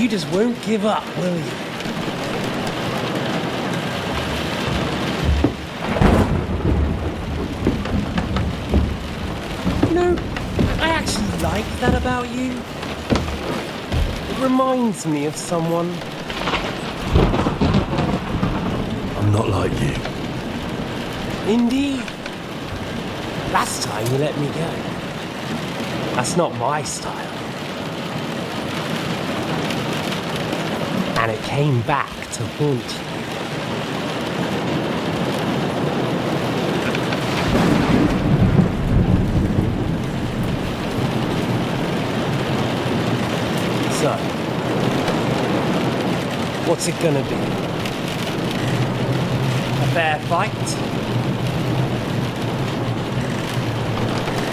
You just won't give up, will you? You know, I actually like that about you. It reminds me of someone. I'm not like you. Indeed. Last time you let me go. That's not my style. And it came back to haunt you. So, what's it gonna be? A fair fight?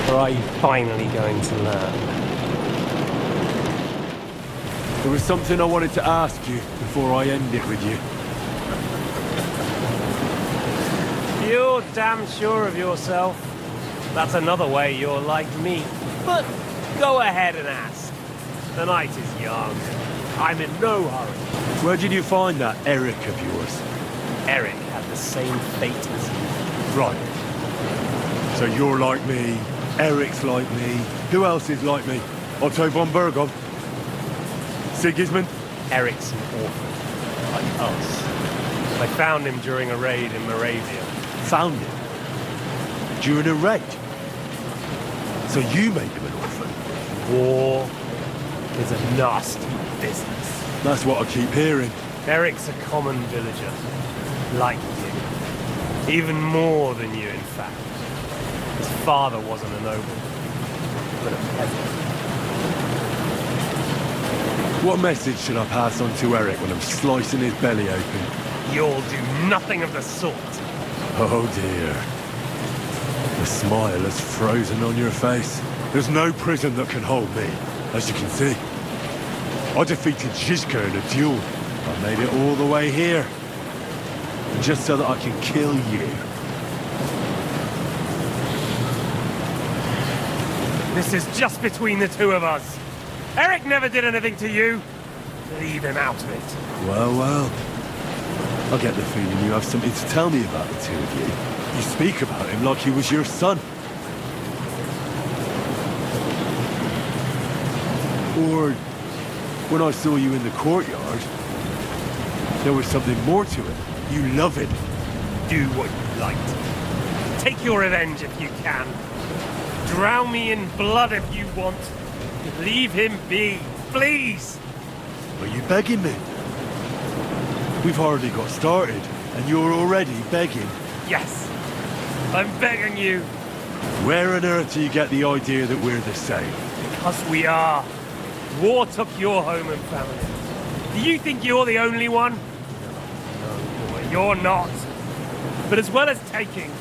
Or are you finally going to learn? There was something I wanted to ask you before I end it with you. You're damn sure of yourself. That's another way you're like me. But go ahead and ask. The night is young. I'm in no hurry. Where did you find that Eric of yours? Eric had the same fate as you. Right. So you're like me, Eric's like me. Who else is like me? Otto von Bergom? Sigismund? Eric's an orphan, like us. I found him during a raid in Moravia. Found him? During a raid? So you made him an orphan? War is a nasty business. That's what I keep hearing. Eric's a common villager, like you. Even more than you, in fact. His father wasn't a noble, but a peasant. What message should I pass on to Eric when I'm slicing his belly open? You'll do nothing of the sort. Oh dear. The smile has frozen on your face. There's no prison that can hold me, as you can see. I defeated Zizka in a duel. I made it all the way here. Just so that I can kill you. This is just between the two of us. Eric never did anything to you. Leave him out of it. Well, well. I get the feeling you have something to tell me about the two of you. You speak about him like he was your son. Or, when I saw you in the courtyard, there was something more to it. You love it. Do what you like. Take your revenge if you can. Drown me in blood if you want. Leave him be, please! Are you begging me? We've hardly got started, and you're already begging. Yes, I'm begging you. Where on earth do you get the idea that we're the same? Because we are. War took your home and family. Do you think you're the only one? No, boy, you're not. But as well as taking,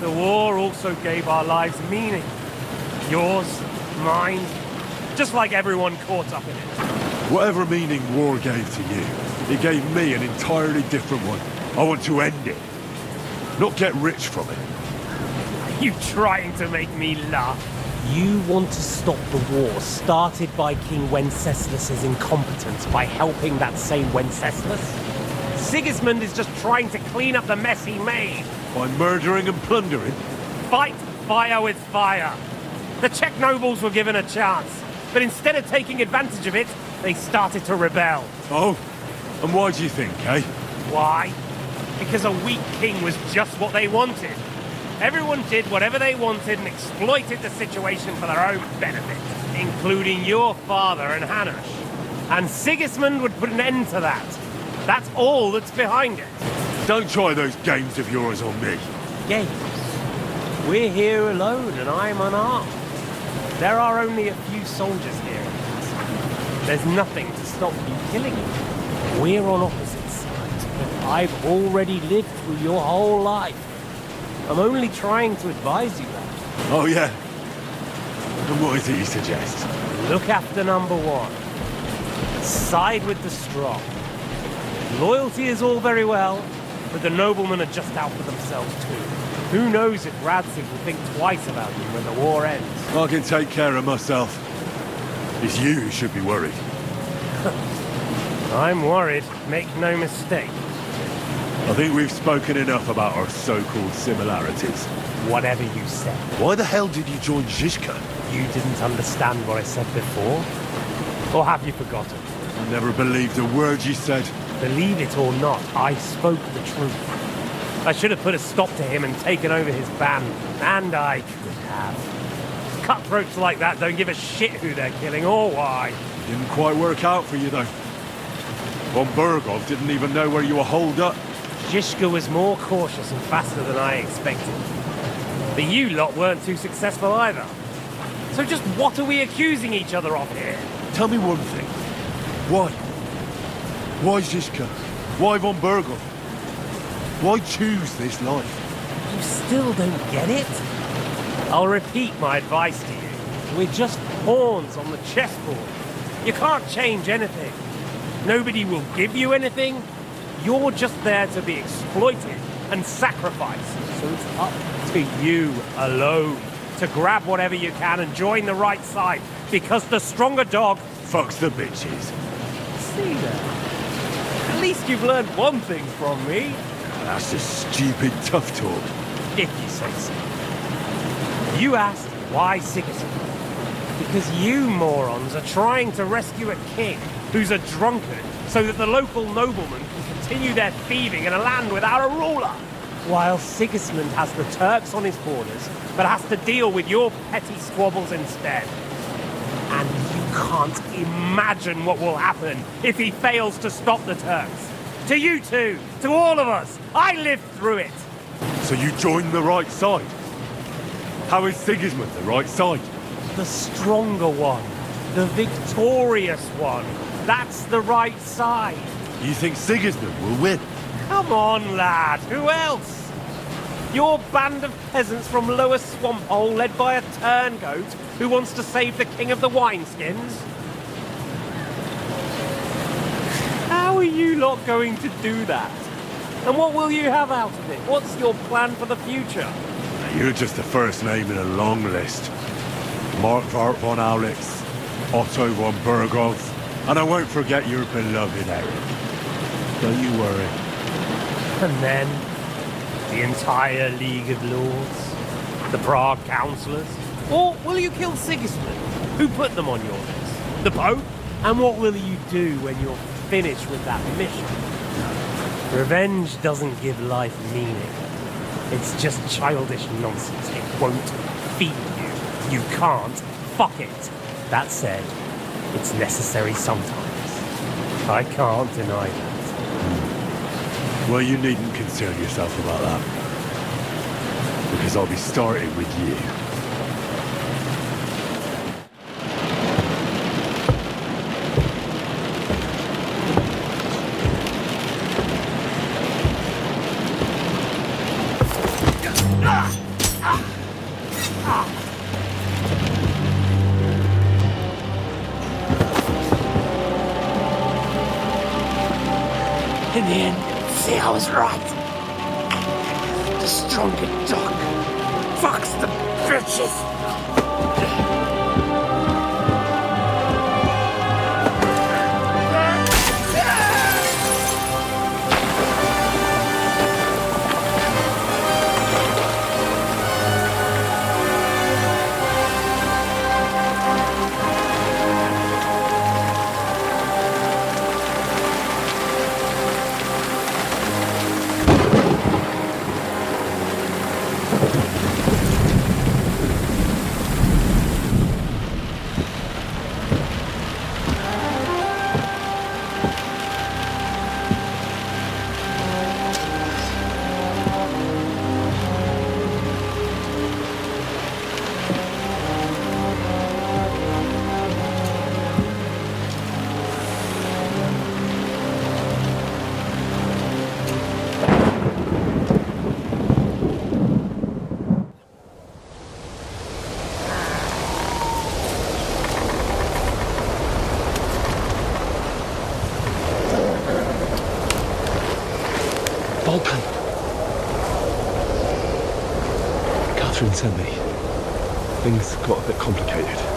the war also gave our lives meaning. Yours, mine, just like everyone caught up in it. Whatever meaning war gave to you, it gave me an entirely different one. I want to end it. Not get rich from it. Are you trying to make me laugh? You want to stop the war started by King Wenceslas's incompetence by helping that same Wenceslas? Sigismund is just trying to clean up the mess he made. By murdering and plundering? Fight fire with fire. The Czech nobles were given a chance, but instead of taking advantage of it, they started to rebel. Oh? And why do you think, eh? Why? Because a weak king was just what they wanted. Everyone did whatever they wanted and exploited the situation for their own benefit, including your father and Hanush. And Sigismund would put an end to that. That's all that's behind it. Don't try those games of yours on me. Games? We're here alone and I'm unarmed. There are only a few soldiers here in the castle. There's nothing to stop you killing me. We're on opposite sides, but I've already lived through your whole life. I'm only trying to advise you that. Oh, yeah? And what is it you suggest? Look after number one. Side with the strong. Loyalty is all very well, but the noblemen are just out for themselves too. Who knows if Radzig will think twice about you when the war ends. I can take care of myself. It's you who should be worried. I'm worried, make no mistake. I think we've spoken enough about our so-called similarities. Whatever you said. Why the hell did you join Zizka? You didn't understand what I said before? Or have you forgotten? I never believed a word you said. Believe it or not, I spoke the truth. I should have put a stop to him and taken over his band, and I could have. Cutthroats like that don't give a shit who they're killing or why. Didn't quite work out for you, though. Von Burgov didn't even know where you were holed up. Zizka was more cautious and faster than I expected. But you lot weren't too successful either. So just what are we accusing each other of here? Tell me one thing. Why? Why Zizka? Why Von Burgov? Why choose this life? You still don't get it? I'll repeat my advice to you. We're just pawns on the chessboard. You can't change anything. Nobody will give you anything. You're just there to be exploited and sacrificed. So it's up to you alone to grab whatever you can and join the right side. Because the stronger dog fucks the bitches. See there. At least you've learned one thing from me. That's just stupid tough talk. If you say so. You asked why Sigismund? Because you morons are trying to rescue a king who's a drunkard so that the local noblemen can continue their thieving in a land without a ruler. While Sigismund has the Turks on his borders, but has to deal with your petty squabbles instead. And you can't imagine what will happen if he fails to stop the Turks. To you two, to all of us, I lived through it. So you joined the right side? How is Sigismund the right side? The stronger one. The victorious one. That's the right side. You think Sigismund will win? Come on, lad. Who else? Your band of peasants from Lower Swamphole led by a turncoat who wants to save the king of the wineskins? How are you lot going to do that? And what will you have out of it? What's your plan for the future? You're just the first name in a long list. Mark von Aulitz, Otto von Burgov, and I won't forget your beloved Eric. Don't you worry. And then, the entire League of Lords? The Prague Councillors? Or will you kill Sigismund? Who put them on your list? The Pope? And what will you do when you're finished with that mission? Revenge doesn't give life meaning. It's just childish nonsense. It won't feed you. You can't fuck it. That said, it's necessary sometimes. I can't deny that. Well, you needn't concern yourself about that. Because I'll be starting with you. In the end, see, I was right. The stronger dog fucks the bitches. Volkan. Catherine sent me. Things got a bit complicated.